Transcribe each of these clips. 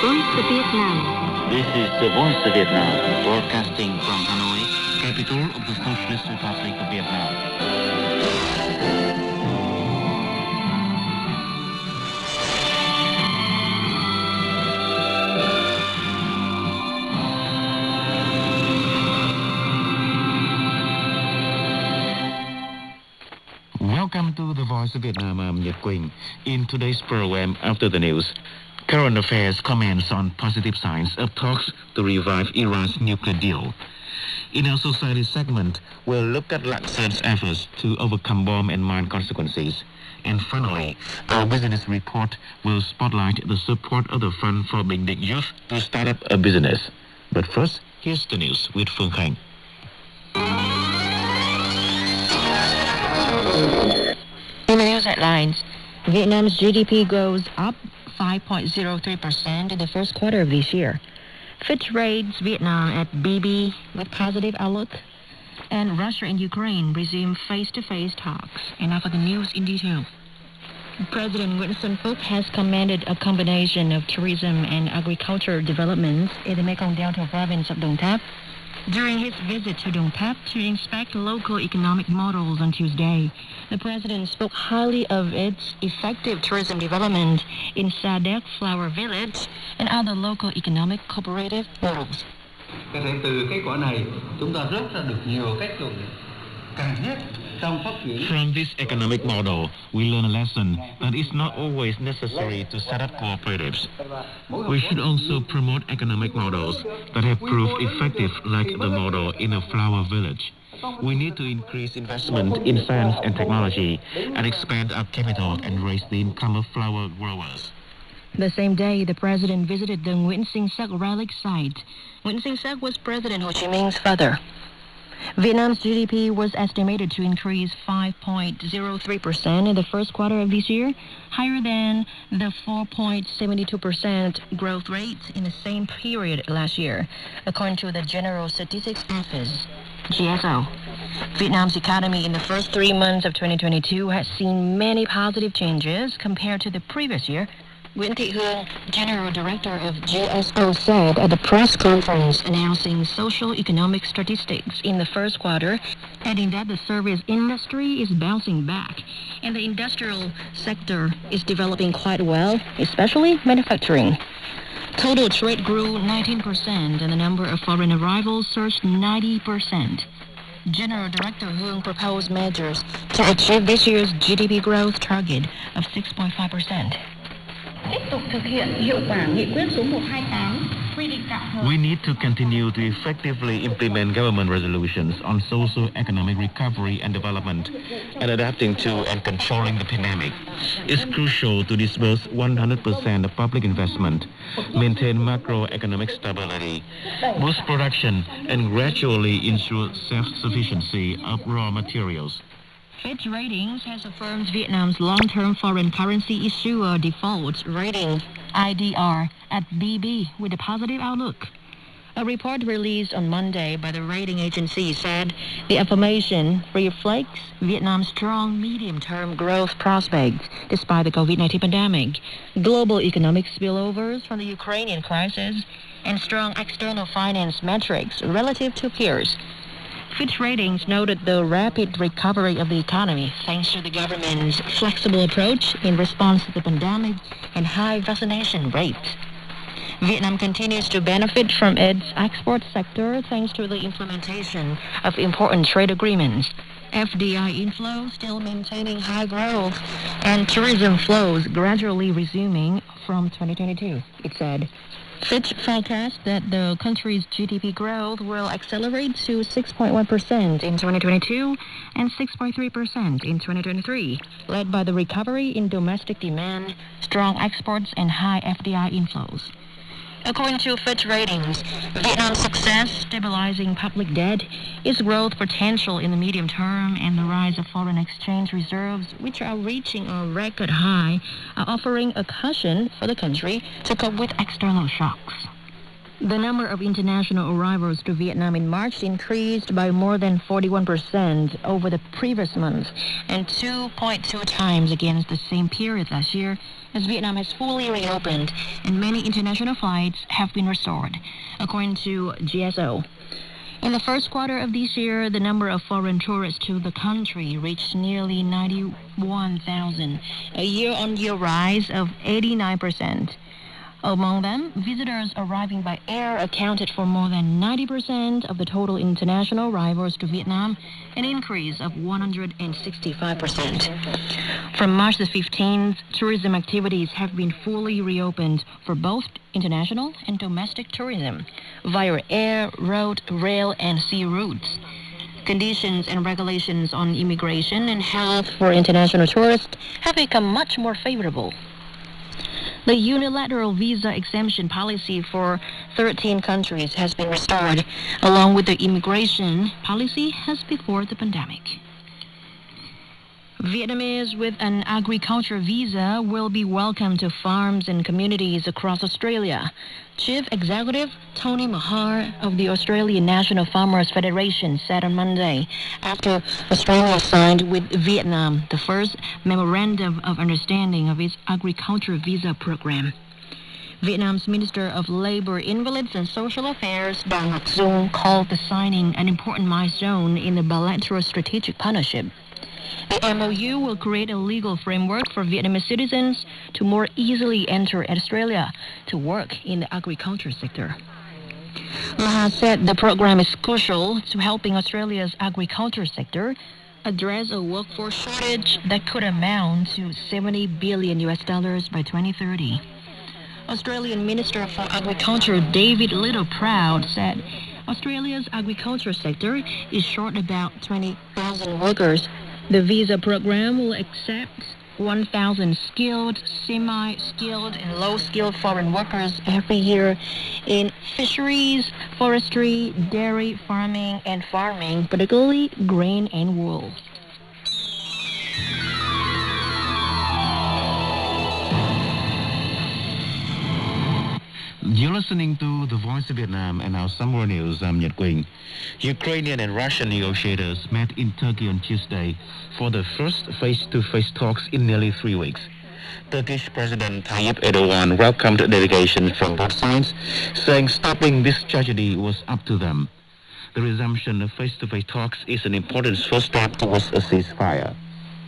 Voice of Vietnam. This is the Voice of Vietnam, broadcasting from Hanoi, capital of the Socialist Republic of Vietnam. Welcome to the Voice of Vietnam. I'm Nhật Quỳnh. In today's program, after the news, current affairs comments on positive signs of talks to revive Iran's nuclear deal. In our society segment, we'll look at Lacsone's efforts to overcome bomb and mine consequences. And finally, our business report will spotlight the support of the Fund for Binding Youth to start up a business. But first, here's the news with Phương Khanh. In the news headlines, Vietnam's GDP goes up 5.03% in the first quarter of this year. Fitch rates Vietnam at BB with positive outlook. And Russia and Ukraine resume face-to-face talks. And now for the news in detail. President Nguyễn Xuân Phúc has commended a combination of tourism and agriculture developments in the Mekong Delta province of Đồng Tháp. During his visit to Đồng Tháp to inspect local economic models on Tuesday, the president spoke highly of its effective tourism development in Sa Đéc Flower Village and other local economic cooperative models. Có thể từ kết quả này, chúng ta rút ra được nhiều cách dụng cần thiết trong phát triển. From this economic model, we learn a lesson that it's not always necessary to set up cooperatives. We should also promote economic models that have proved effective, like the model in a flower village. We need to increase investment in science and technology and expand our capital and raise the income of flower growers. The same day, the president visited the Nguyễn Sinh Sắc relic site. Nguyễn Sinh Sắc was President Ho Chi Minh's father. Vietnam's GDP was estimated to increase 5.03% in the first quarter of this year, higher than the 4.72% growth rate in the same period last year, according to the General Statistics Office, GSO. Vietnam's economy in the first 3 months of 2022 has seen many positive changes compared to the previous year. Nguyễn Thị Hương, General Director of GSO, said at the press conference announcing socio-economic statistics in the first quarter, adding that the service industry is bouncing back and the industrial sector is developing quite well, especially manufacturing. Total trade grew 19% and the number of foreign arrivals surged 90%. General Director Hương proposed measures to achieve this year's GDP growth target of 6.5%. We need to continue to effectively implement government resolutions on socio-economic recovery and development and adapting to and controlling the pandemic. It's crucial to disburse 100% of public investment, maintain macroeconomic stability, boost production, and gradually ensure self-sufficiency of raw materials. Fitch Ratings has affirmed Vietnam's long-term foreign currency issuer default rating, IDR, at BB with a positive outlook. A report released on Monday by the rating agency said the affirmation reflects Vietnam's strong medium-term growth prospects despite the COVID-19 pandemic, global economic spillovers from the Ukrainian crisis, and strong external finance metrics relative to peers. Fitch Ratings noted the rapid recovery of the economy thanks to the government's flexible approach in response to the pandemic and high vaccination rates. Vietnam continues to benefit from its export sector thanks to the implementation of important trade agreements, FDI inflow still maintaining high growth, and tourism flows gradually resuming from 2022, it said. Fitch forecasts that the country's GDP growth will accelerate to 6.1% in 2022 and 6.3% in 2023, led by the recovery in domestic demand, strong exports, and high FDI inflows. According to Fitch Ratings, Vietnam's success stabilizing public debt, its growth potential in the medium term, and the rise of foreign exchange reserves, which are reaching a record high, are offering a cushion for the country to cope with external shocks. The number of international arrivals to Vietnam in March increased by more than 41% over the previous month and 2.2 times against the same period last year, as Vietnam has fully reopened and many international flights have been restored, according to GSO. In the first quarter of this year, the number of foreign tourists to the country reached nearly 91,000, a year-on-year rise of 89%. Among them, visitors arriving by air accounted for more than 90% of the total international arrivals to Vietnam, an increase of 165%. From March the 15th, tourism activities have been fully reopened for both international and domestic tourism via air, road, rail, and sea routes. Conditions and regulations on immigration and health for international tourists have become much more favorable. The unilateral visa exemption policy for 13 countries has been restored, along with the immigration policy as before the pandemic. Vietnamese with an agriculture visa will be welcome to farms and communities across Australia. Chief Executive Tony Mahar of the Australian National Farmers Federation said on Monday, after Australia signed with Vietnam the first memorandum of understanding of its agriculture visa program. Vietnam's Minister of Labour, Invalids and Social Affairs, Đoàn Ngọc Dung, called the signing an important milestone in the bilateral strategic partnership. The MOU will create a legal framework for Vietnamese citizens to more easily enter Australia to work in the agriculture sector. Maha said the program is crucial to helping Australia's agriculture sector address a workforce shortage that could amount to $70 billion by 2030. Australian Minister for Agriculture David Littleproud said Australia's agriculture sector is short about 20,000 workers. The visa program will accept 1,000 skilled, semi-skilled, and low-skilled foreign workers every year in fisheries, forestry, dairy farming, and farming, particularly grain and wool. You're listening to The Voice of Vietnam and our summer news. I'm Nhật Quỳnh. Ukrainian and Russian negotiators met in Turkey on Tuesday for the first face-to-face talks in nearly 3 weeks. Turkish President Tayyip Erdogan welcomed a delegation from both sides, saying stopping this tragedy was up to them. The resumption of face-to-face talks is an important first step towards a ceasefire.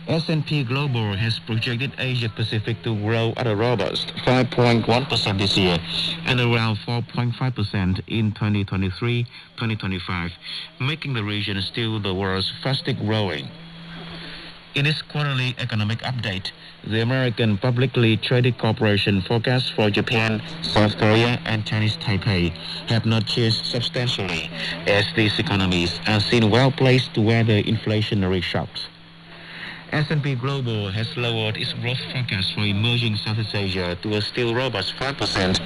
S&P Global has projected Asia-Pacific to grow at a robust 5.1% this year and around 4.5% in 2023-2025, making the region still the world's fastest growing. In its quarterly economic update, the American Publicly Traded Corporation forecasts for Japan, South Korea, and Chinese Taipei have not changed substantially, as these economies are seen well-placed to weather inflationary shocks. S&P Global has lowered its growth forecast for emerging Southeast Asia to a still robust 5%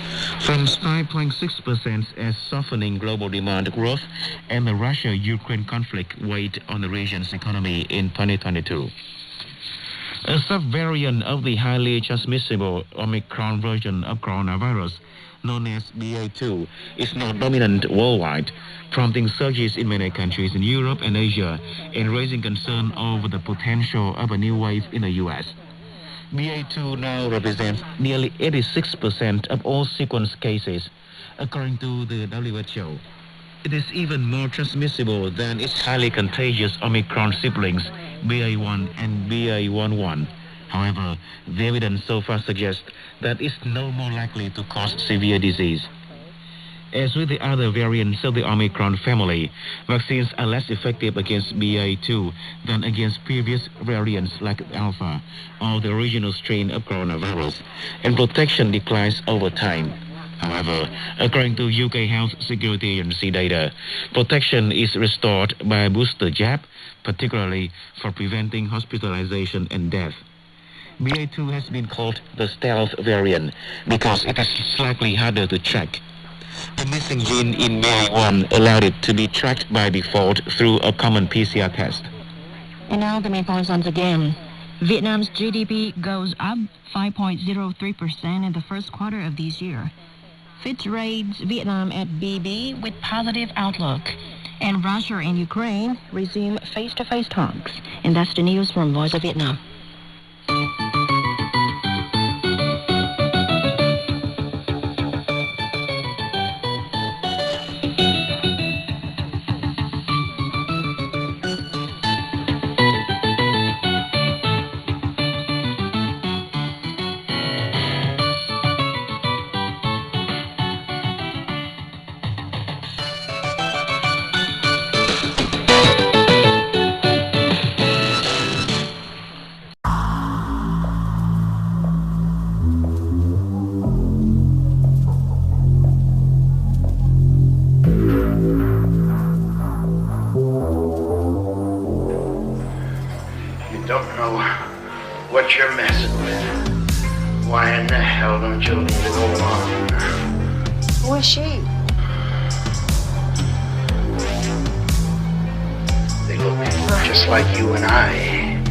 from 5.6% as softening global demand growth and the Russia-Ukraine conflict weighed on the region's economy in 2022. A subvariant of the highly transmissible Omicron version of coronavirus, known as BA2, is now dominant worldwide, prompting surges in many countries in Europe and Asia and raising concern over the potential of a new wave in the U.S. BA2 now represents nearly 86% of all sequenced cases, according to the WHO. It is even more transmissible than its highly contagious Omicron siblings, BA1 and BA11. However, the evidence so far suggests that it's no more likely to cause severe disease. As with the other variants of the Omicron family, vaccines are less effective against BA2 than against previous variants like Alpha or the original strain of coronavirus, and protection declines over time. However, according to UK Health Security Agency data, protection is restored by a booster jab, particularly for preventing hospitalization and death. BA2 has been called the stealth variant because it is slightly harder to track. The missing gene in BA1 allowed it to be tracked by default through a common PCR test. And now the main points once again. Vietnam's GDP goes up 5.03% in the first quarter of this year. Fitch rates Vietnam at BB with positive outlook. And Russia and Ukraine resume face-to-face talks. And that's the news from Voice of Vietnam. Don't know what you're messing with. Why in the hell don't you leave it alone? Who is she? They look just like you and I,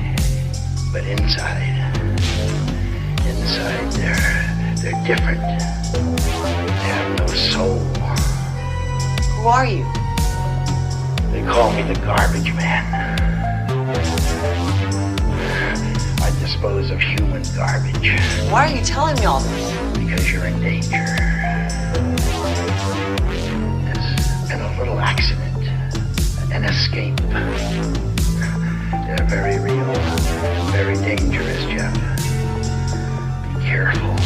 but inside they're different. They have no soul. Who are you? They call me the garbage man. I dispose of human garbage. Why are you telling me all this? Because you're in danger. There's been a little accident, an escape. They're very real, very dangerous, Jeff. Be careful.